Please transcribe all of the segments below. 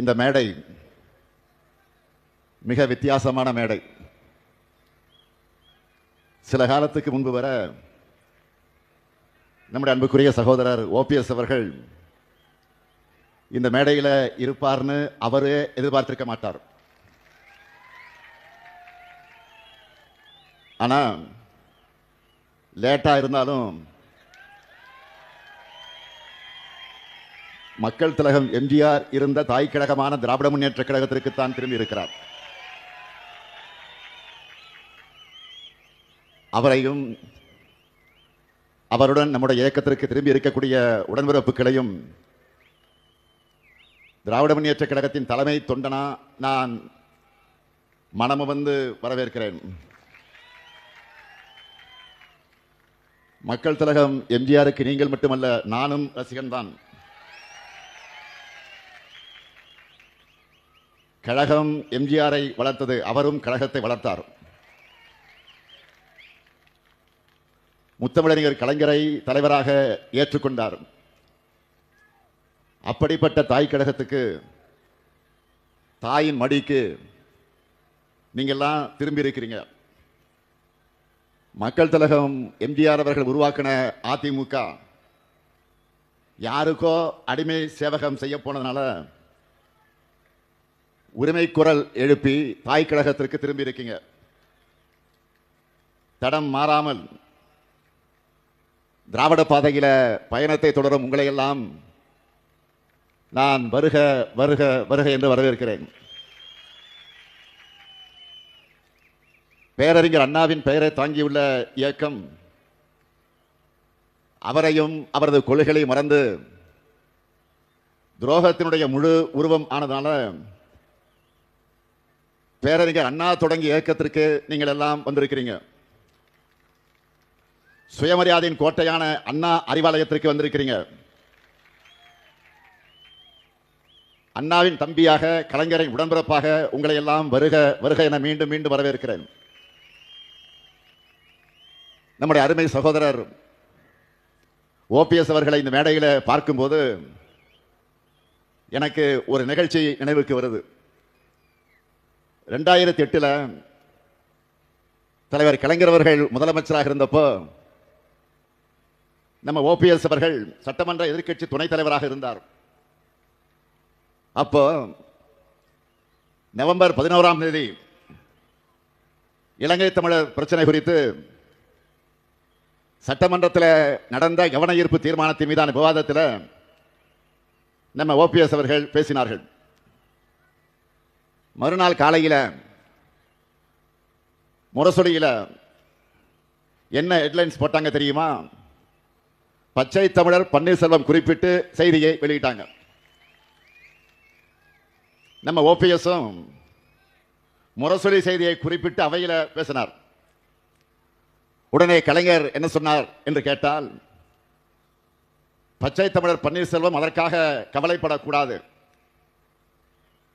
இந்த மேடை மிக வித்தியாசமான மேடை. சில காலத்துக்கு முன்பு வர நம்முடைய அன்புக்குரிய சகோதரர் ஓபிஎஸ் அவர்கள் இந்த மேடையில் இருப்பார்னு அவரே எதிர்பார்த்திருக்க மாட்டார். ஆனா லேட்டா இருந்தாலும் மக்கள் திலகம் எம்ஜிஆர் இருந்த தாய் கழகமான திராவிட முன்னேற்ற கழகத்திற்குத்தான் திரும்பி இருக்கிறார். அவரையும் அவருடன் நம்முடைய இயக்கத்திற்கு திரும்பி இருக்கக்கூடிய உடன்பிறப்புகளையும் திராவிட முன்னேற்ற கழகத்தின் தலைமை தொண்டனா நான் மனமு வந்து வரவேற்கிறேன். மக்கள் திலகம் எம்ஜிஆருக்கு நீங்கள் மட்டுமல்ல, நானும் ரசிகன் தான். கழகம் எம்ஜிஆரை வளர்த்தது, அவரும் கழகத்தை வளர்த்தார். முத்தமிழறிஞர் கலைஞரை தலைவராக ஏற்றுக்கொண்டார். அப்படிப்பட்ட தாய் கழகத்துக்கு, தாயின் மடிக்கு நீங்கள்லாம் திரும்பி இருக்கிறீங்க. மக்கள் திலகம் எம்ஜிஆர் அவர்கள் உருவாக்கின அதிமுக யாருக்கோ அடிமை சேவகம் செய்ய போனதுனால உரிமை குரல் எழுப்பி தாய் கழகத்திற்கு திரும்பி இருக்கீங்க. தடம் மாறாமல் திராவிட பாதையில பயணத்தை தொடரும் உங்களை எல்லாம் நான் வருக வருக வருக என்று வரவேற்கிறேன். பேரறிஞர் அண்ணாவின் பெயரை தாங்கியுள்ள இயக்கம் அவரையும் அவரது கொள்கைகளை மறந்து துரோகத்தினுடைய முழு உருவம் ஆனதால பேரறிஞர் அண்ணா தொடங்கிய இயக்கத்திற்கு நீங்கள் எல்லாம் வந்திருக்கிறீங்க. சுயமரியாதையின் கோட்டையான அண்ணா அறிவாலயத்திற்கு வந்திருக்கிறீங்க. அண்ணாவின் தம்பியாக, கலைஞரின் உடன்பிறப்பாக உங்களை எல்லாம் வருக வருக என மீண்டும் மீண்டும் வரவேற்கிறேன். நம்முடைய அருமை சகோதரர் ஓபிஎஸ் அவர்களை இந்த மேடையில் பார்க்கும்போது எனக்கு ஒரு நிகழ்ச்சி நினைவுக்கு வருது. 2008 தலைவர் கலைஞர் அவர்கள் முதலமைச்சராக இருந்தப்போ நம்ம ஓபிஎஸ் அவர்கள் சட்டமன்ற எதிர்க்கட்சி துணைத் தலைவராக இருந்தார். அப்போ நவம்பர் 11ஆம் தேதி இலங்கை தமிழர் பிரச்சனை குறித்து சட்டமன்றத்தில் நடந்த கவன ஈர்ப்பு தீர்மானத்தின் மீதான விவாதத்தில் நம்ம ஓபிஎஸ் அவர்கள் பேசினார்கள். மறுநாள் காலையில் முரசொலியில் என்ன ஹெட்லைன்ஸ் போட்டாங்க தெரியுமா? பச்சை தமிழர் பன்னீர்செல்வம் குறிப்பிட்டு செய்தியை வெளியிட்டாங்க. நம்ம ஓபிஎஸும் முரசொலி செய்தியை குறிப்பிட்டு அவையில் பேசினார். உடனே கலைஞர் என்ன சொன்னார் என்று கேட்டால், பச்சை தமிழர் பன்னீர்செல்வம் அதற்காக கவலைப்படக்கூடாது.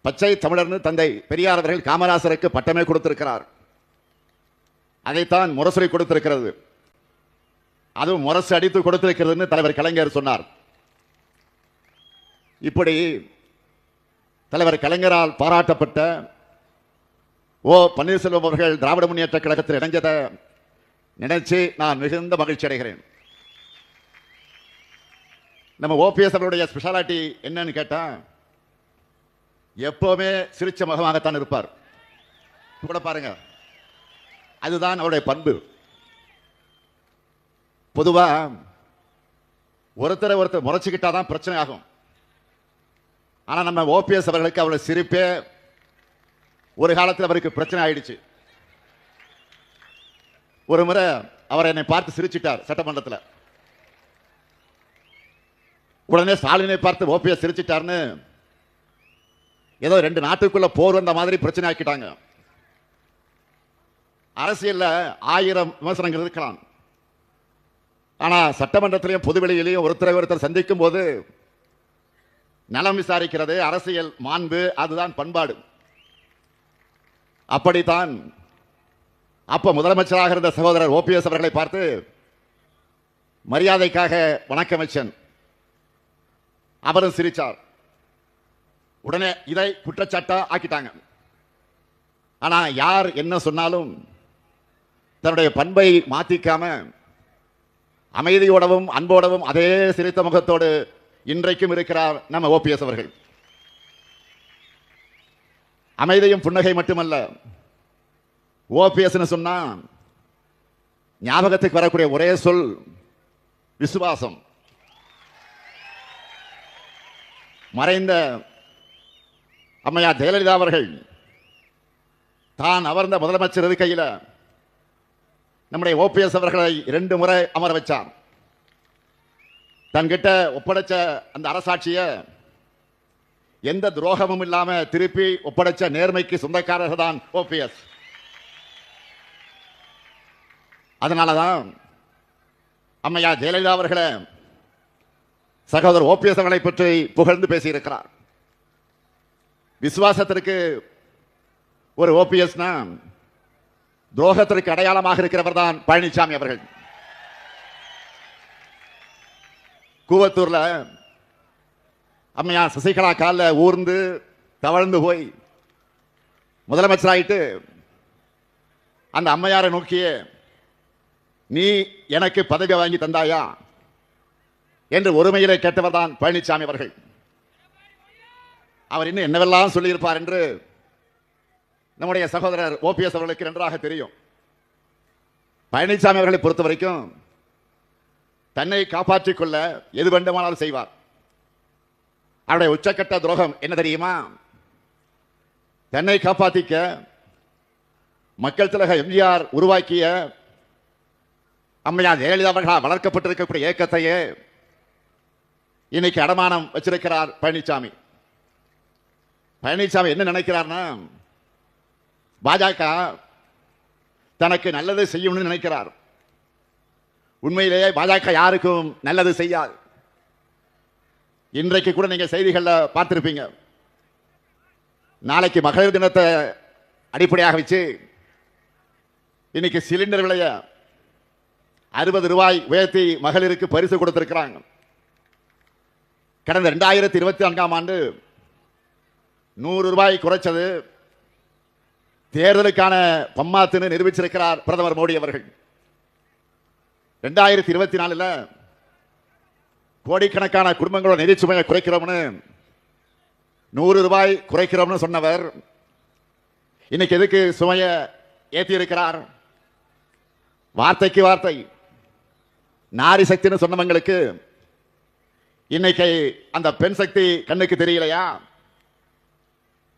பச்சை தமிழர்னு தந்தை பெரியார் அவர்கள் காமராசருக்கு பட்டமே கொடுத்திருக்கிறார். அதைத்தான் முரசொலி கொடுத்திருக்கிறது. அதுவும் முரசு அடித்து கொடுத்திருக்கிறது தலைவர் கலைஞர் சொன்னார். இப்படி தலைவர் கலைஞரால் பாராட்டப்பட்ட ஓ பன்னீர்செல்வம் அவர்கள் திராவிட முன்னேற்ற கழகத்தில் இணைஞ்சதை நினைச்சு நான் மிகுந்த மகிழ்ச்சி அடைகிறேன். நம்ம ஓபிஎஸ் அவருடைய ஸ்பெஷாலிட்டி என்னன்னு கேட்டா, எப்பவுமே சிரிச்ச முகமாகத்தான் இருப்பார். கூட பாருங்க, அதுதான் அவருடைய பண்பு. பொதுவா ஒருத்தரை ஒருத்தர் முறைச்சுக்கிட்டாதான் பிரச்சனை ஆகும். ஆனா நம்ம ஓபிஎஸ் அவர்களுக்கு அவருடைய சிரிப்பே ஒரு காலத்தில் அவருக்கு பிரச்சனை ஆயிடுச்சு. ஒரு முறை அவர் என்னை பார்த்து சிரிச்சிட்டார் சட்டமன்றத்தில். உடனே ஸ்டாலினை பார்த்து ஓபிஎஸ் சிரிச்சிட்டார்னு ஏதோ 2 நாட்டுக்குள்ள போர் வந்த மாதிரி பிரச்சனை ஆக்கிட்டாங்க. அரசியல்ல 1000 விமர்சனங்கள் இருக்கலாம். ஆனா சட்டமன்றத்திலையும் பொதுவெளியிலையும் ஒருத்தரை ஒருத்தர் சந்திக்கும் போது நலம் விசாரிக்கிறது அரசியல் மாண்பு, அதுதான் பண்பாடு. அப்படித்தான் அப்ப முதலமைச்சராக இருந்த சகோதரர் ஓபிஎஸ் அவர்களை பார்த்து மரியாதைக்காக வணக்கம் வச்சன். அவரும் சிரிச்சார். உடனே இதை குற்றச்சாட்டா ஆக்கிட்டாங்க. ஆனா யார் என்ன சொன்னாலும் தன்னுடைய பண்பை மாத்திக்காம அமைதியோடவும் அன்போடவும் அதே சிரித்த முகத்தோடு இன்றைக்கும் இருக்கிறார் நம்ம ஓபிஎஸ் அவர்கள். அமைதியும் புன்னகை மட்டுமல்ல, ஓபிஎஸ் சொன்னா ஞாபகத்துக்கு வரக்கூடிய ஒரே சொல் விசுவாசம். மறைந்த அம்மையார் ஜெயலலிதா அவர்கள் தான் அமர்ந்த முதலமைச்சர் இருக்கையில் நம்முடைய ஓபிஎஸ் அவர்களை 2 முறை அமர வச்சார். தன்கிட்ட ஒப்படைச்ச அந்த அரசாட்சியை எந்த துரோகமும் இல்லாம திருப்பி ஒப்படைச்ச நேர்மைக்கு சொந்தக்காரர்கள் தான் ஓபிஎஸ். அதனாலதான் அம்மையார் ஜெயலலிதா அவர்களை சகோதரர் ஓபிஎஸ் அவர்களை பற்றி புகழ்ந்து பேசியிருக்கிறார். விசுவாசத்திற்கு ஒரு ஓபிஎஸ்னா துரோகத்திற்கு அடையாளமாக இருக்கிறவர் தான் பழனிசாமி அவர்கள். கூவத்தூர்ல அம்மையார் சசிகலா காலில் ஊர்ந்து தவழ்ந்து போய் முதலமைச்சராயிட்டு அந்த அம்மையாரை நோக்கிய நீ எனக்கு பதவி வாங்கி தந்தாயா என்று ஒருமையிலே கேட்டவர் தான் பழனிசாமி அவர்கள். அவர் இன்னும் என்னவெல்லாம் சொல்லியிருப்பார் என்று நம்முடைய சகோதரர் ஓபிஎஸ் அவர்களுக்கு நன்றாக தெரியும். பழனிசாமி அவர்களை பொறுத்த வரைக்கும் தன்னை காப்பாற்றிக் கொள்ள எது வேண்டுமானாலும் செய்வார். அவருடைய உச்சக்கட்ட துரோகம் என்ன தெரியுமா? தன்னை காப்பாற்றிக்க மக்கள் திலக எம்ஜிஆர் உருவாக்கிய அம்மையார் ஜெயலலிதா அவர்களால் வளர்க்கப்பட்டிருக்கக்கூடிய இயக்கத்தையே இன்னைக்கு அடமானம் வச்சிருக்கிறார் பழனிசாமி. பழனிசாமி என்ன நினைக்கிறார்னா, பாஜக தனக்கு நல்லது செய்யணும்னு நினைக்கிறார். உண்மையிலேயே பாஜக யாருக்கும் நல்லது செய்யாது. இன்றைக்கு கூட நீங்க செய்திகளில் பார்த்திருப்பீங்க. நாளைக்கு மகளிர் தினத்தை அடிப்படையாக வச்சு இன்னைக்கு சிலிண்டர் விலைய 60 ரூபாய் உயர்த்தி மகளிருக்கு பரிசு கொடுத்திருக்கிறாங்க. கடந்த 2024ஆம் ஆண்டு 100 ரூபாய் குறைச்சது தேர்தலுக்கான பம்மாத்துன்னு நிரூபிச்சிருக்கிறார் பிரதமர் மோடி அவர்கள். 2024 கோடிக்கணக்கான குடும்பங்களோட நிதி சுமையை குறைக்கிறோம்னு 100 ரூபாய் குறைக்கிறோம்னு சொன்னவர் இன்னைக்கு எதுக்கு சுமையை ஏற்றி இருக்கிறார்? வார்த்தைக்கு வார்த்தை நாரி சக்தின்னு சொன்னவங்களுக்கு இன்னைக்கு அந்த பெண் சக்தி கண்ணுக்கு தெரியலையா?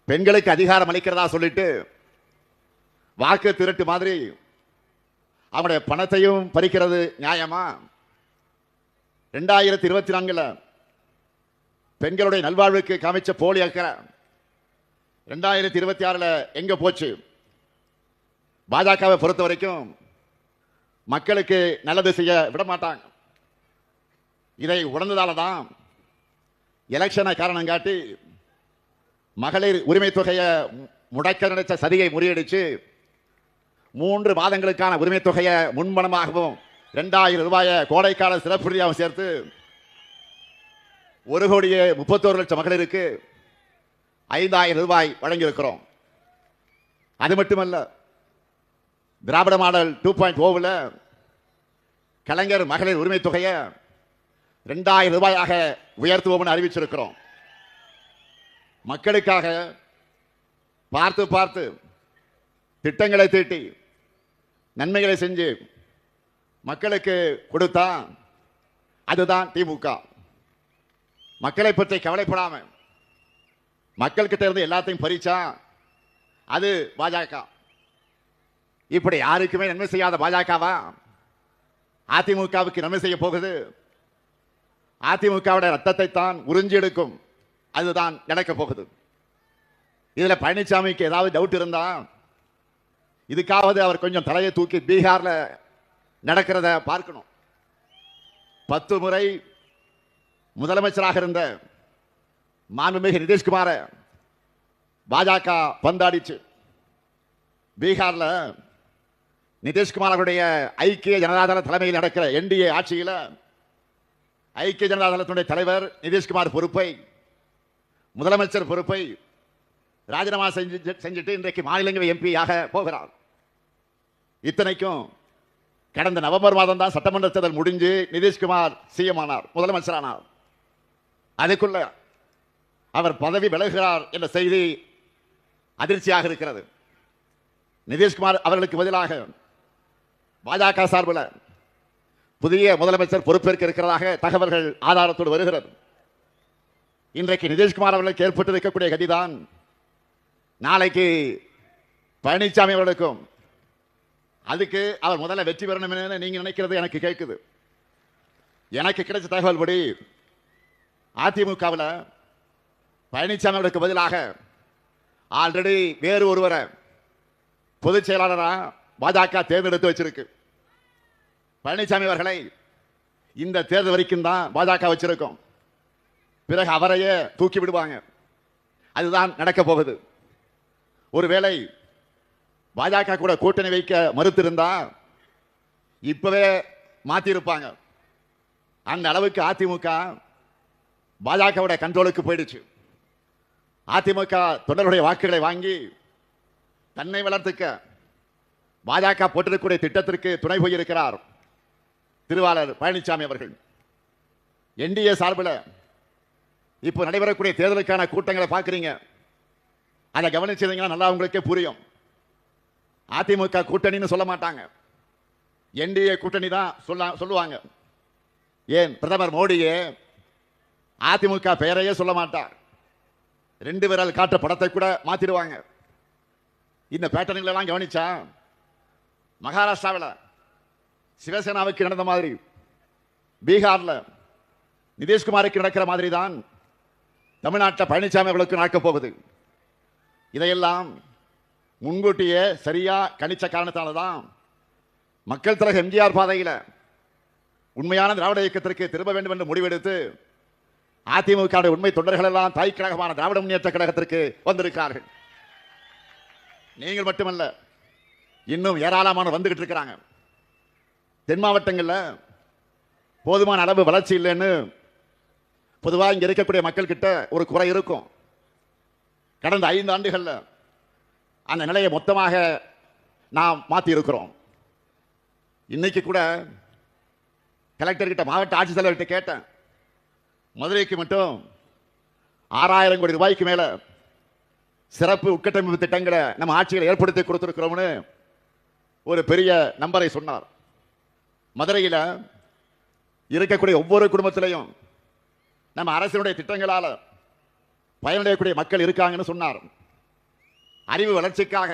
பெண்களுக்கு அதிகாரம் அளிக்கிறதா சொல்லிட்டு வாக்கு திரட்டு மாதிரி அவங்களுடைய பணத்தையும் பறிக்கிறது நியாயமா? 2024 பெண்களுடைய நல்வாழ்வுக்கு காமிச்ச போலி அக்கறை 2026 எங்க போச்சு? பாஜகவை பொறுத்த வரைக்கும் மக்களுக்கு நல்லது செய்ய விட மாட்டாங்க. இதை உணர்ந்ததால தான் எலெக்ஷனை காரணம் காட்டி மகளிர் உரிமை தொகையை முடக்க நினைச்ச சதியை முறியடிச்சு 3 மாதங்களுக்கான உரிமை தொகையை முன்பணமாகவும் 2000 ரூபாயை கோடைக்கால சிறப்புரியாகவும் சேர்த்து 1,31,00,000 மகளிருக்கு 5,000 ரூபாய் வழங்கியிருக்கிறோம். அது மட்டுமல்ல, திராவிட மாடல் 2.0 கலைஞர் மகளிர் உரிமை தொகையை 2,000 ரூபாயாக உயர்த்துவோம்னு அறிவிச்சிருக்கிறோம். மக்களுக்காக பார்த்து பார்த்து திட்டங்களை தீட்டி நன்மைகளை செஞ்சு மக்களுக்கு கொடுத்தா அதுதான் திமுக. மக்களை பற்றி கவலைப்படாம மக்கள் கிட்ட இருந்து எல்லாத்தையும் பறிச்சா அது பாஜக. இப்படி யாருக்குமே நன்மை செய்யாத பாஜகவா அதிமுகவுக்கு நன்மை செய்ய போகுது? அதிமுகவுடைய ரத்தத்தை தான் உறிஞ்சி எடுக்கும். அதுதான் நடக்க போகுது. இதுல பழனிசாமிக்கு ஏதாவது டவுட் இருந்தா இதுக்காவது அவர் கொஞ்சம் தலையை தூக்கி பீகார்ல நடக்கிறத பார்க்கணும். 10 முறை முதலமைச்சராக இருந்த மாண்புமிகு நிதிஷ்குமார பாஜக பந்தாடிச்சு. பீகார்ல நிதிஷ்குமார் அவருடைய ஐக்கிய ஜனதாதள தலைமையில் நடக்கிற என்டிஏ ஆட்சியில் ஐக்கிய ஜனதாதளத்தினுடைய தலைவர் நிதிஷ்குமார் பொறுப்பை முதலமைச்சர் பொறுப்பை ராஜினாமா செஞ்சுட்டு இன்றைக்கு மாநிலங்களவை எம்பியாக போகிறார். இத்தனைக்கும் கடந்த நவம்பர் மாதம் தான் சட்டமன்ற தேர்தல் முடிஞ்சு நிதிஷ்குமார் சிஎம் ஆனார், முதலமைச்சரானார். அதுக்குள்ள அவர் பதவி விலகுகிறார் என்ற செய்தி அதிர்ச்சியாக இருக்கிறது. நிதிஷ்குமார் அவர்களுக்கு பதிலாக பாஜக சார்பில் புதிய முதலமைச்சர் பொறுப்பேற்க இருக்கிறதாக தகவல்கள் ஆதாரத்தோடு வருகிறது. இன்றைக்கு நிதிஷ்குமார் அவர்களுக்கு ஏற்பட்டிருக்கக்கூடிய கதிதான் நாளைக்கு பழனிசாமி அவர்களுக்கும். அதுக்கு அவர் முதல்ல வெற்றி பெறணும் நீங்க நினைக்கிறது எனக்கு கேட்குது. எனக்கு கிடைச்ச தகவல் படி அதிமுகவில் பழனிசாமி அவர்களுக்கு பதிலாக ஆல்ரெடி வேறு ஒருவரை பொதுச் செயலாளராக பாஜக தேர்ந்தெடுத்து வச்சிருக்கு. பழனிசாமி அவர்களை இந்த தேர்தல் வரைக்கும் தான் பாஜக வச்சிருக்கும். பிறகு அவரையே தூக்கி விடுவாங்க. அதுதான் நடக்க போகுது. ஒருவேளை பாஜக கூட கூட்டணி வைக்க மறுத்திருந்தா இப்பவே மாத்திருப்பாங்க. அந்த அளவுக்கு அதிமுக பாஜகவுடைய கண்ட்ரோலுக்கு போயிடுச்சு. அதிமுக தொண்டர்களுடைய வாக்குகளை வாங்கி தன்னை வளர்த்துக்க பாஜக போட்டிருக்கக்கூடிய திட்டத்திற்கு துணை போயிருக்கிறார் திருவாளர் பழனிசாமி அவர்கள். என்டிஏ சார்பில் இப்போ நடைபெறக்கூடிய தேர்தலுக்கான கூட்டங்களை பார்க்குறீங்க. அதை கவனிச்சிருந்தீங்கன்னா நல்லா உங்களுக்கே புரியும். அதிமுக கூட்டணின்னு சொல்ல மாட்டாங்க, என்டிஏ கூட்டணி தான் சொல்லுவாங்க. ஏன் பிரதமர் மோடியே அதிமுக பெயரையே சொல்ல மாட்டார். 2 விரல் காட்ட படத்தை கூட மாத்திடுவாங்க. இந்த பேட்டர்ன்களெல்லாம் கவனிச்சா மகாராஷ்டிராவில் சிவசேனாவுக்கு நடந்த மாதிரி, பீகாரில் நிதிஷ்குமாருக்கு நடக்கிற மாதிரி தான் தமிழ்நாட்டில் பழனிசாமி அவர்களுக்கு நடக்கப் போகுது. இதையெல்லாம் முன்கூட்டியே சரியா கணிச்ச காரணத்தால தான் மக்கள் தலைவர் எம்ஜிஆர் பாதையில் உண்மையான திராவிட இயக்கத்திற்கு திரும்ப வேண்டும் என்று முடிவெடுத்து அதிமுக உண்மை தொண்டர்கள் எல்லாம் தாய் கழகமான திராவிட முன்னேற்ற கழகத்திற்கு வந்திருக்கிறார்கள். நீங்கள் மட்டுமல்ல, இன்னும் ஏராளமான வந்துகிட்டு இருக்கிறாங்க. தென் மாவட்டங்களில் போதுமான அளவு வளர்ச்சி இல்லைன்னு பொதுவாக இங்கே இருக்கக்கூடிய மக்கள் கிட்ட ஒரு குறை இருக்கும். கடந்த 5 ஆண்டுகளில் அந்த நிலையை மொத்தமாக நாம் மாற்றி இருக்கிறோம். இன்னைக்கு கூட கலெக்டர் கிட்ட, மாவட்ட ஆட்சித்தலைவர்கிட்ட கேட்டேன். மதுரைக்கு மட்டும் 6000 கோடி ரூபாய்க்கு மேல சிறப்பு உட்கட்டமைப்பு திட்டங்களை நம்ம ஆட்சிகளை ஏற்படுத்தி கொடுத்திருக்கிறோம்னு ஒரு பெரிய நம்பரை சொன்னார். மதுரையில் இருக்கக்கூடிய ஒவ்வொரு குடும்பத்திலையும் நம்ம அரசினுடைய திட்டங்களால் பயனடையக்கூடிய மக்கள் இருக்காங்கன்னு சொன்னார். அறிவு வளர்ச்சிக்காக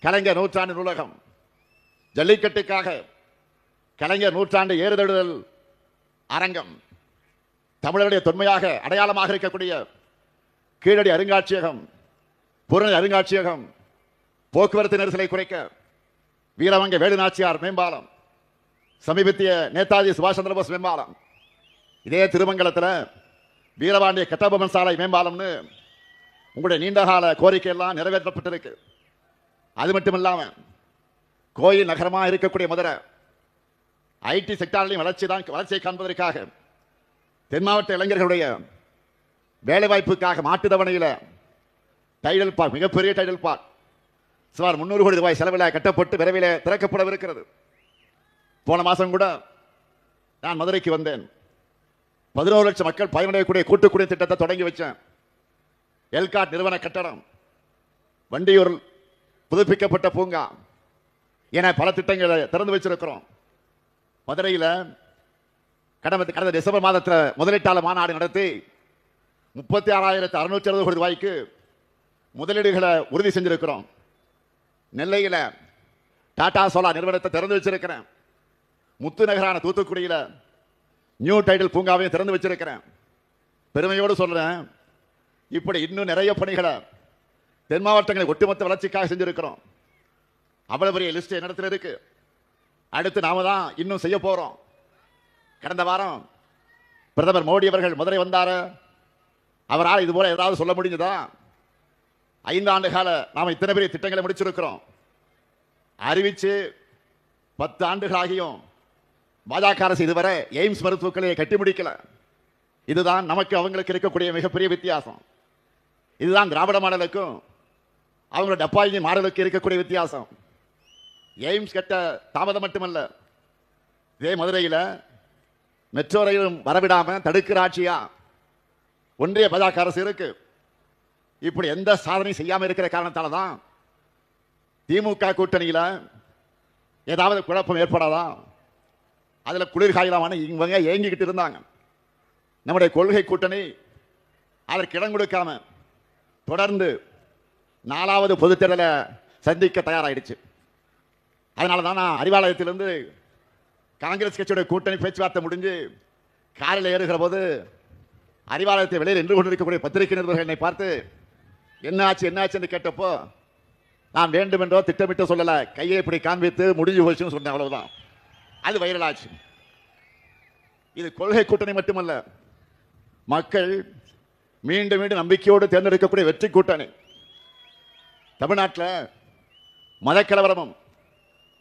கலைஞர் நூற்றாண்டு நூலகம், ஜல்லிக்கட்டுக்காக கலைஞர் நூற்றாண்டு ஏறுதழுதல் அரங்கம், தமிழருடைய தொன்மையாக அடையாளமாக இருக்கக்கூடிய கீழடி அருங்காட்சியகம், புறநகர் அருங்காட்சியகம், போக்குவரத்து நெரிசலை குறைக்க வீரவங்க வேலுநாச்சியார் மேம்பாலம், சமீபத்திய நேதாஜி சுபாஷ் சந்திரபோஸ் மேம்பாலம், இதே திருமங்கலத்தில் வீரபாண்டிய கட்டபொம்மன் சாலை மேம்பாலம்னு உங்களுடைய நீண்டகால கோரிக்கை எல்லாம் நிறைவேற்றப்பட்டிருக்கு. அது மட்டும் இல்லாமல் கோயில் நகரமாக இருக்கக்கூடிய மதுரை ஐடி செக்டாரிலையும் வளர்ச்சியை காண்பதற்காக தென் மாவட்ட இளைஞர்களுடைய வேலைவாய்ப்புக்காக மாட்டுத்தவணையில் டைடல் பார்க், மிகப்பெரிய டைடல் பார்க் சுமார் 300 கோடி ரூபாய் செலவில் கட்டப்பட்டு விரைவில் திறக்கப்படவிருக்கிறது. போன மாதம் கூட நான் மதுரைக்கு வந்தேன். 11 லட்சம் மக்கள் பயனடையக்கூடிய கூட்டுக்குடி திட்டத்தை தொடங்கி வச்சேன். எல்காட் நிறுவன கட்டடம், வண்டியூர் புதுப்பிக்கப்பட்ட பூங்கா என பல திட்டங்களை திறந்து வச்சிருக்கிறோம். மதுரையில் கடந்த டிசம்பர் மாதத்தில் முதலீட்டாளர் மாநாடு நடத்தி 36,660 கோடி ரூபாய்க்கு முதலீடுகளை உறுதி செஞ்சிருக்கிறோம். நெல்லையில் டாடா சோலார் நிறுவனத்தை திறந்து வச்சிருக்கிறேன். முத்து நகரான தூத்துக்குடியில் நியூ டைடல் பூங்காவையும் திறந்து வச்சிருக்கிறேன். பெருமையோடு சொல்றேன், இப்படி இன்னும் நிறைய பணிகளை தென் மாவட்டங்களை ஒட்டுமொத்த வளர்ச்சிக்காக செஞ்சிருக்கிறோம். அவ்வளவு பெரிய லிஸ்ட் என்னிடத்தில் இருக்கு. அடுத்து நாம தான் இன்னும் செய்ய போறோம். கடந்த வாரம் பிரதமர் மோடி அவர்கள் மதுரை வந்தார். அவரால் இது போல ஏதாவது சொல்ல முடிஞ்சதா? 5 ஆண்டு கால நாம இத்தனை பெரிய திட்டங்களை முடிச்சிருக்கிறோம். அறிவிச்சு 10 ஆண்டுகளாகியும் பாஜக அரசு இதுவரை எய்ம்ஸ் மருத்துவக் கல்லூரியை கட்டி முடிக்கல. இதுதான் நமக்கு அவங்களுக்கு இருக்கக்கூடிய மிகப்பெரிய வித்தியாசம். இதுதான் திராவிட மாடலுக்கும் அவங்களோட டப்பாயி மாடலுக்கு இருக்கக்கூடிய வித்தியாசம். எய்ம்ஸ் கட்ட தாமதம் மட்டுமல்ல, இதே மதுரையில் மெட்ரோ ரயிலும் வரவிடாம தடுக்கிற ஆட்சியா ஒன்றிய பாஜக அரசு இருக்கு. இப்படி எந்த சாதனையும் செய்யாம இருக்கிற காரணத்தால தான் திமுக கூட்டணியில் ஏதாவது குழப்பம் ஏற்படாதா, அதுல குளிர்காயலாமான இவங்க ஏங்கிக்கிட்டு இருந்தாங்க. நம்முடைய கொள்கை கூட்டணி அதற்கு இடம் கொடுக்காம தொடர்ந்து 4வது பொதுத் தேர்தலை சந்திக்க தயாராகிடுச்சு. அதனால தான் நான் அறிவாலயத்திலிருந்து காங்கிரஸ் கட்சியுடைய கூட்டணி பேச்சுவார்த்தை முடிஞ்சு காரில் ஏறுகிற போது அறிவாலயத்தை வெளியில் நின்று கொண்டிருக்கக்கூடிய பத்திரிகை நிருபர்கள் என்னை பார்த்து என்னாச்சு என்று கேட்டப்போ நான் வேண்டுமென்றோ திட்டமிட்டு சொல்லலை, கையை இப்படி காண்பித்து முடிஞ்சு போச்சுன்னு சொன்னேன். அவ்வளவுதான். அது வைரலாச்சு. இது கொள்கை கூட்டணி மட்டுமல்ல, மக்கள் மீண்டும் மீண்டும் நம்பிக்கையோடு தேர்ந்தெடுக்கக்கூடிய வெற்றி கூட்டணி. தமிழ்நாட்டில் மதக்கலவரமும்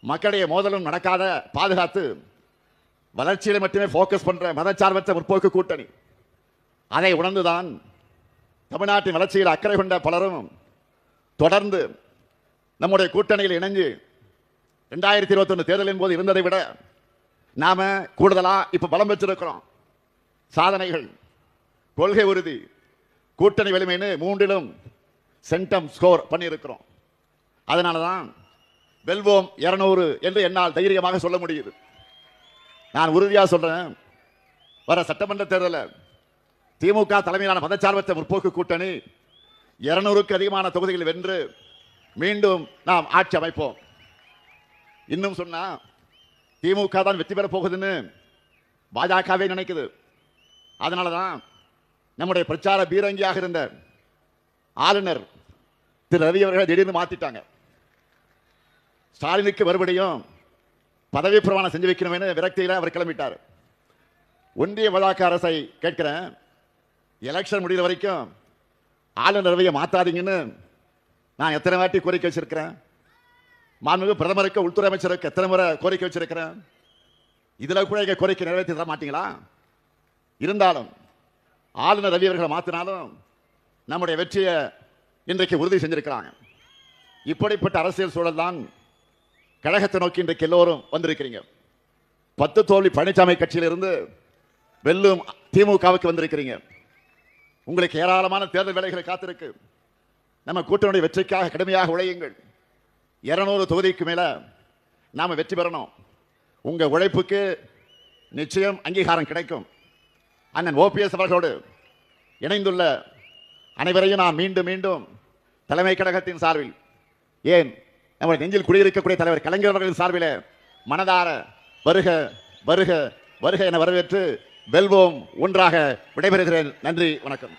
மக்களுடைய மோதலும் நடக்காத பாதுகாத்து வளர்ச்சியில மட்டுமே போக்கஸ் பண்ற மதச்சார்பற்ற முற்போக்கு கூட்டணி. அதை உணர்ந்துதான் தமிழ்நாட்டின் வளர்ச்சியில் அக்கறை கொண்ட பலரும் தொடர்ந்து நம்முடைய கூட்டணியில் இணைஞ்சு 2021 தேர்தலின் போது இருந்ததை விட நாம கூடுதலா இப்ப பலம் பெற்றிருக்கிறோம். சாதனைகள், கொள்கை உறுதி, கூட்டணி வலிமைன்னு 3லும் சென்டம் ஸ்கோர் பண்ணியிருக்கிறோம். அதனாலதான் வெல்வோம் 200 என்று என்னால் தைரியமாக சொல்ல முடியுது. நான் உறுதியாக சொல்றேன், வர சட்டமன்ற தேர்தலில் திமுக தலைமையிலான மதச்சார்பற்ற முற்போக்கு கூட்டணி 200க்கு அதிகமான தொகுதிகள் வென்று மீண்டும் நாம் ஆட்சி அமைப்போம். இன்னும் சொன்னா திமுக தான் வெற்றி பெறப் போகுதுன்னு பாஜகவே நினைக்குது. அதனாலதான் நம்முடைய பிரச்சார பீரங்கியாக இருந்த ஆளுநர் திரு ரவி அவர்களை திடீர்னு மாத்திட்டாங்க. ஸ்டாலினுக்கு மறுபடியும் பதவி பிரமாணம் செஞ்சு வைக்கணும் விரக்தியில் அவர் கிளம்பிட்டார். ஒன்றிய பாஜக அரசை கேட்கிறேன், எலெக்ஷன் முடிகிற வரைக்கும் ஆளுநர் ரவியை மாத்தாதீங்கன்னு நான் எத்தனை வாட்டி கோரிக்கை வச்சிருக்கிறேன். மாண்புமிகு பிரதமருக்கு, உள்துறை அமைச்சருக்கு எத்தனை முறை கோரிக்கை வச்சிருக்கிறேன். இதுல கூட எங்க கோரிக்கை நிறைவேற்றி தர மாட்டீங்களா? இருந்தாலும் ஆளுநர் ரவி அவர்களை மாத்தினாலும் நம்முடைய வெற்றியை இன்றைக்கு உறுதி செஞ்சிருக்கிறாங்க. இப்படிப்பட்ட அரசியல் சூழல் தான் கழகத்தை நோக்கி இன்றைக்கு எல்லோரும் வந்திருக்கிறீங்க. 10 தோல்வி பழனிசாமி கட்சியிலிருந்து வெல்லும் திமுகவுக்கு வந்திருக்கிறீங்க. உங்களுக்கு ஏராளமான தேர்தல் வேலைகளை காத்திருக்கு. நம்ம கூட்டணியுடைய வெற்றிக்காக கடுமையாக உழையுங்கள். 200 தொகுதிக்கு மேல நாம வெற்றி பெறணும். உங்க உழைப்புக்கு நிச்சயம் அங்கீகாரம் கிடைக்கும். அண்ணன் ஓபிஎஸ் அவர்களோடு இணைந்துள்ள அனைவரையும் நான் மீண்டும் மீண்டும் தலைமை கழகத்தின் சார்பில், ஏன் நம்முடைய நெஞ்சில் குடியிருக்கக்கூடிய தலைவர் கலைஞர் அவர்களின் சார்பில் மனதார வருக வருக வருக என வரவேற்று வெல்வோம் ஒன்றாக விடைபெறுகிறேன். நன்றி, வணக்கம்.